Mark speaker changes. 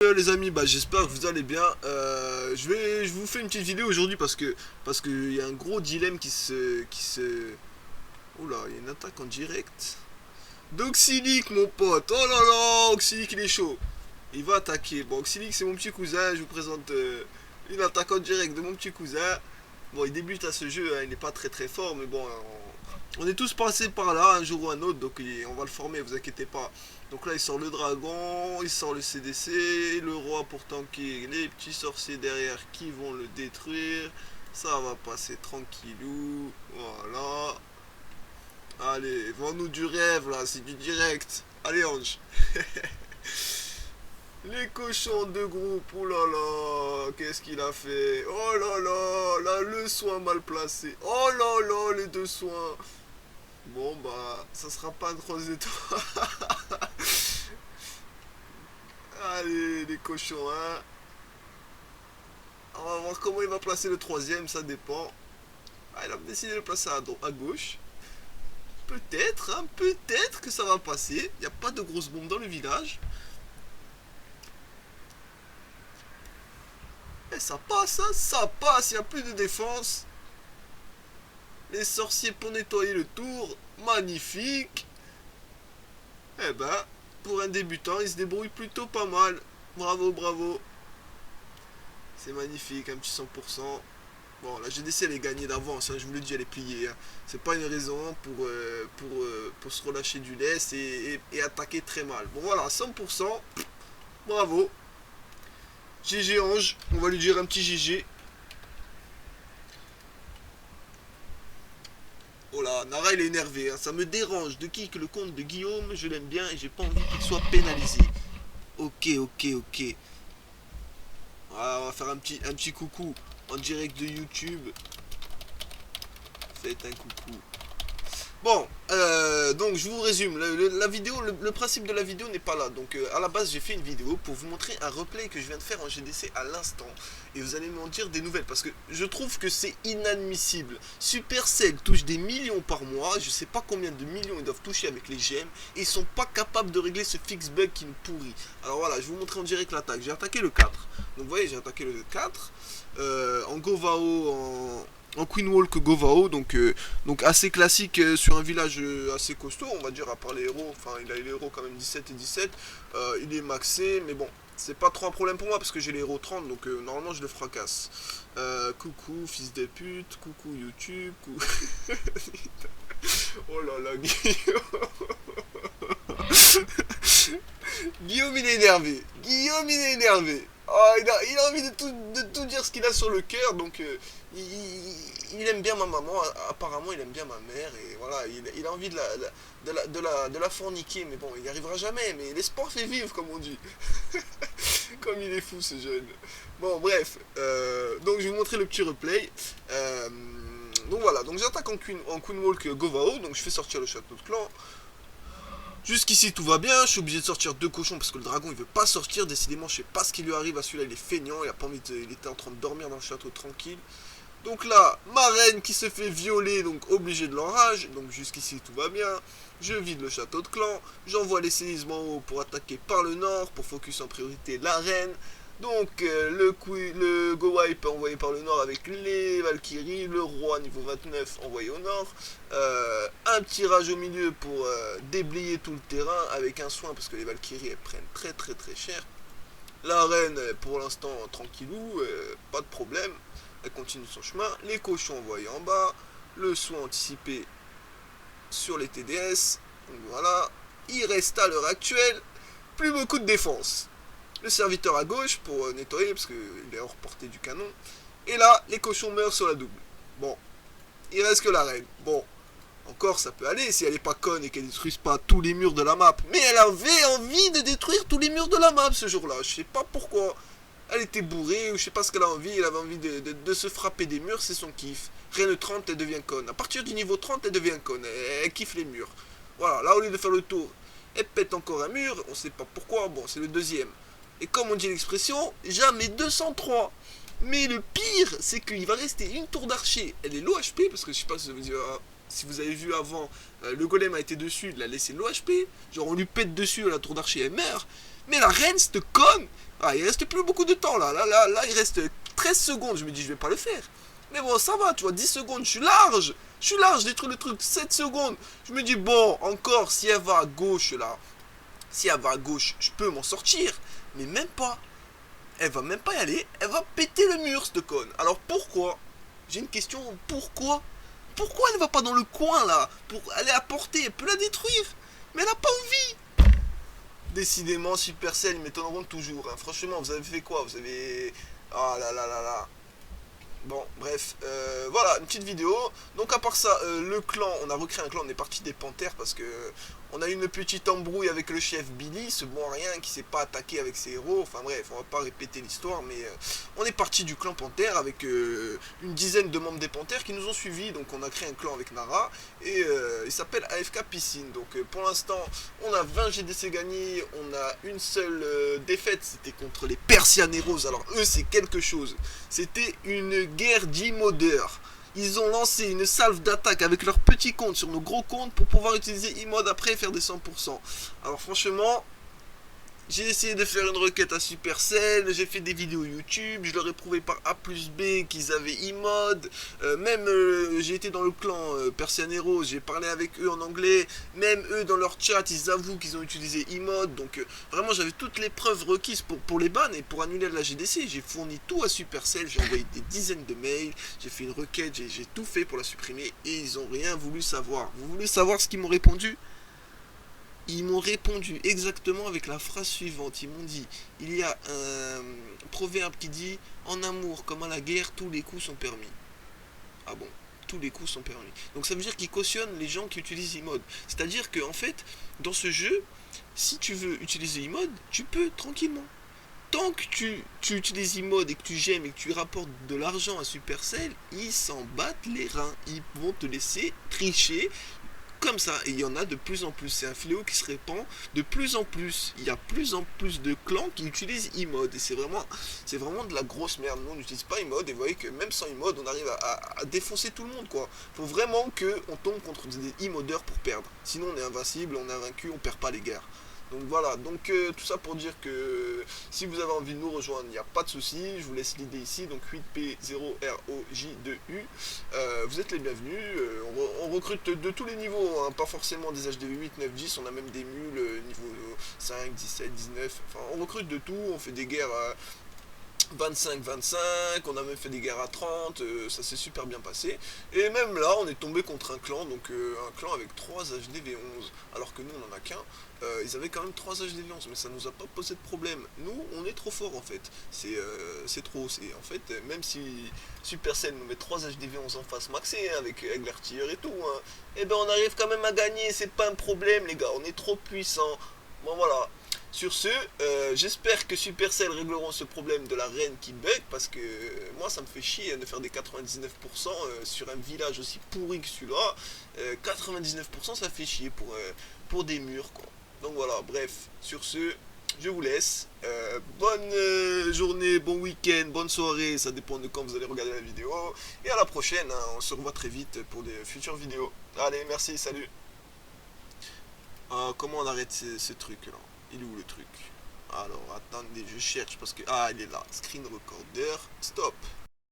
Speaker 1: Les amis, j'espère que vous allez bien. Je vous fais une petite vidéo aujourd'hui parce que il y a un gros dilemme qui se. Oula, il y a une attaque en direct. D'Oxylic, mon pote. Oh là là, Oxylic il est chaud. Il va attaquer. Bon, Oxylic c'est mon petit cousin. Je vous présente une attaque en direct de mon petit cousin. Bon, il débute à ce jeu, hein, il n'est pas très très fort, mais bon, on est tous passés par là un jour ou un autre, donc on va le former, vous inquiétez pas. Donc là, il sort le dragon, il sort le CDC, le roi pour tanker les petits sorciers derrière qui vont le détruire. Ça va passer tranquillou, voilà. Allez, vends-nous du rêve là, c'est du direct. Allez, Ange. Les cochons de groupe, oh là là, qu'est-ce qu'il a fait? Oh là là, là le soin mal placé. Oh là là, les deux soins. Bon ça sera pas un 3 étoiles. Allez, les cochons, hein. On va voir comment il va placer le troisième, ça dépend. Ah, il a décidé de le placer à gauche. Peut-être, hein, peut-être que ça va passer. Il n'y a pas de grosses bombes dans le village. Et ça passe, hein, ça passe, il n'y a plus de défense. Les sorciers pour nettoyer le tour, magnifique. Eh ben, pour un débutant, il se débrouille plutôt pas mal. Bravo, bravo. C'est magnifique, un petit 100%. Bon, la GDC elle est gagnée d'avance, hein, je vous le dis, elle est pliée, hein. C'est pas une raison pour se relâcher du lest et attaquer très mal. Bon voilà, 100%, bravo. GG Ange, on va lui dire un petit GG. Oh là, Nara il est énervé, hein. Ça me dérange de qui que le compte de Guillaume, je l'aime bien et j'ai pas envie qu'il soit pénalisé. Ok, ok, ok. Voilà, on va faire un petit coucou en direct de YouTube. Faites un coucou. Bon, donc je vous résume, la vidéo, le principe de la vidéo n'est pas là. Donc à la base j'ai fait une vidéo pour vous montrer un replay que je viens de faire en GDC à l'instant. Et vous allez m'en dire des nouvelles parce que je trouve que c'est inadmissible. Supercell touche des millions par mois, je sais pas combien de millions ils doivent toucher avec les gemmes. Et ils sont pas capables de régler ce fix bug qui nous pourrit. Alors voilà, je vais vous montrer en direct l'attaque. J'ai attaqué le 4. Donc vous voyez, j'ai attaqué le 4. En Govao, en Queen Walk Govao, donc assez classique sur un village assez costaud, on va dire, à part les héros, enfin il a les héros quand même 17 et 17, il est maxé, mais bon, c'est pas trop un problème pour moi parce que j'ai les héros 30, donc normalement je le fracasse. Coucou fils de pute, coucou YouTube, oh là là, Guillaume il est énervé, Guillaume il est énervé. Oh, il a envie de tout dire ce qu'il a sur le cœur, donc il aime bien ma maman, apparemment il aime bien ma mère, et voilà, il a envie de la forniquer, mais bon, il n'y arrivera jamais, mais l'espoir fait vivre, comme on dit. Comme il est fou ce jeune. Bon, bref, donc je vais vous montrer le petit replay. Donc voilà, donc j'attaque en Queen Walk Govao, donc je fais sortir le château de clan. Jusqu'ici tout va bien, je suis obligé de sortir deux cochons parce que le dragon il veut pas sortir, décidément je sais pas ce qui lui arrive à celui-là, il est feignant, il a pas envie il était en train de dormir dans le château tranquille. Donc là, ma reine qui se fait violer, donc obligé de l'enrage, donc jusqu'ici tout va bien. Je vide le château de clan, j'envoie les séismes en haut pour attaquer par le nord, pour focus en priorité la reine. Donc le Go Wipe envoyé par le nord avec les Valkyries, le roi niveau 29 envoyé au nord, un petit rage au milieu pour déblayer tout le terrain avec un soin parce que les Valkyries elles prennent très très très cher. La reine pour l'instant tranquillou, pas de problème, elle continue son chemin, les cochons envoyés en bas, le soin anticipé sur les TDS, donc voilà, il reste à l'heure actuelle plus beaucoup de défense. Le serviteur à gauche pour nettoyer parce qu'il est hors portée du canon. Et là, les cochons meurent sur la double. Bon, il reste que la reine. Bon, encore ça peut aller si elle est pas conne et qu'elle détruise pas tous les murs de la map. Mais elle avait envie de détruire tous les murs de la map ce jour-là. Je sais pas pourquoi. Elle était bourrée ou je sais pas ce qu'elle a envie. Elle avait envie de se frapper des murs, c'est son kiff. Reine 30, elle devient conne. À partir du niveau 30, elle devient conne. Elle kiffe les murs. Voilà, là au lieu de faire le tour, elle pète encore un mur. On sait pas pourquoi. Bon, c'est le deuxième. Et comme on dit l'expression, jamais 203. Mais le pire, c'est qu'il va rester une tour d'archer. Elle est low HP, parce que je sais pas si vous avez vu avant, le golem a été dessus, il a laissé low HP. Genre on lui pète dessus à la tour d'archer, elle meurt. Mais la reine, cette conne, ah, il reste plus beaucoup de temps là, il reste 13 secondes. Je me dis, je vais pas le faire. Mais bon, ça va, tu vois, 10 secondes, je suis large. Je suis large, j'ai détruit le truc, 7 secondes. Je me dis, bon, encore, si elle va à gauche là, si elle va à gauche, je peux m'en sortir. Mais même pas. Elle va même pas y aller, elle va péter le mur, cette conne. Alors pourquoi? J'ai une question, pourquoi? Pourquoi elle ne va pas dans le coin là? Pour aller à portée, elle peut la détruire. Mais elle a pas envie. Décidément, Supercell, ils m'étonneront toujours. Hein. Franchement, vous avez fait quoi? Vous avez... Ah là là là là. Bon, bref, voilà, une petite vidéo. Donc à part ça, le clan, on a recréé un clan, on est parti des panthères parce que on a eu une petite embrouille avec le chef Billy, ce bon rien qui s'est pas attaqué avec ses héros. Enfin bref, on va pas répéter l'histoire, mais on est parti du clan panthère avec une dizaine de membres des panthères qui nous ont suivis. Donc on a créé un clan avec Nara et il s'appelle AFK Piscine. Donc pour l'instant, on a 20 GDC gagnés, on a une seule défaite, c'était contre les Persianeros. Alors eux, c'est quelque chose. C'était une guerre d'e-modeurs. Ils ont lancé une salve d'attaque avec leurs petits comptes sur nos gros comptes pour pouvoir utiliser e-mode après et faire des 100%. Alors franchement, j'ai essayé de faire une requête à Supercell, j'ai fait des vidéos YouTube, je leur ai prouvé par A plus B qu'ils avaient e-mode, j'ai été dans le clan Persianeros, j'ai parlé avec eux en anglais, même eux dans leur chat ils avouent qu'ils ont utilisé e-mode, donc vraiment j'avais toutes les preuves requises pour les bans et pour annuler la GDC, j'ai fourni tout à Supercell, j'ai envoyé des dizaines de mails, j'ai fait une requête, j'ai tout fait pour la supprimer et ils ont rien voulu savoir. Vous voulez savoir ce qu'ils m'ont répondu? Ils m'ont répondu exactement avec la phrase suivante. Ils m'ont dit, il y a un proverbe qui dit, en amour comme à la guerre, tous les coups sont permis. Ah bon, tous les coups sont permis. Donc ça veut dire qu'ils cautionnent les gens qui utilisent e-mode. C'est-à-dire qu'en fait, dans ce jeu, si tu veux utiliser e-mode, tu peux tranquillement. Tant que tu utilises e-mode et que tu gemmes et que tu rapportes de l'argent à Supercell, ils s'en battent les reins. Ils vont te laisser tricher comme ça, et il y en a de plus en plus, c'est un fléau qui se répand de plus en plus, il y a plus en plus de clans qui utilisent e-mode, et c'est vraiment de la grosse merde. Nous on n'utilise pas e-mode, et vous voyez que même sans e-mode on arrive à défoncer tout le monde quoi. Faut vraiment qu'on tombe contre des e-modeurs pour perdre, sinon on est invincible, on est invaincu, on perd pas les guerres. Donc voilà, donc tout ça pour dire que si vous avez envie de nous rejoindre, il n'y a pas de souci, je vous laisse l'idée ici, donc 8P0ROJ2U, vous êtes les bienvenus, on recrute de tous les niveaux, hein, pas forcément des HDV 8, 9, 10, on a même des mules niveau 5, 17, 19, enfin on recrute de tout, on fait des guerres 25-25, on a même fait des guerres à 30, ça s'est super bien passé. Et même là, on est tombé contre un clan, donc un clan avec 3 HDV11, alors que nous on en a qu'un. Ils avaient quand même 3 HDV11, mais ça nous a pas posé de problème. Nous, on est trop fort en fait. C'est trop. En fait, même si Supercell nous met 3 HDV11 en face maxé, hein, avec l'artilleur et tout, hein, et ben on arrive quand même à gagner, c'est pas un problème les gars, on est trop puissant. Bon voilà. Sur ce, j'espère que Supercell régleront ce problème de la reine qui bug, parce que moi ça me fait chier de faire des 99% sur un village aussi pourri que celui-là. 99% ça fait chier pour des murs quoi. Donc voilà, bref, sur ce, je vous laisse. Bonne journée, bon week-end, bonne soirée, ça dépend de quand vous allez regarder la vidéo. Et à la prochaine, hein, on se revoit très vite pour des futures vidéos. Allez, merci, salut. Comment on arrête ce truc là? Il est où le truc? Alors, attendez, je cherche parce que... Ah, il est là. Screen recorder. Stop.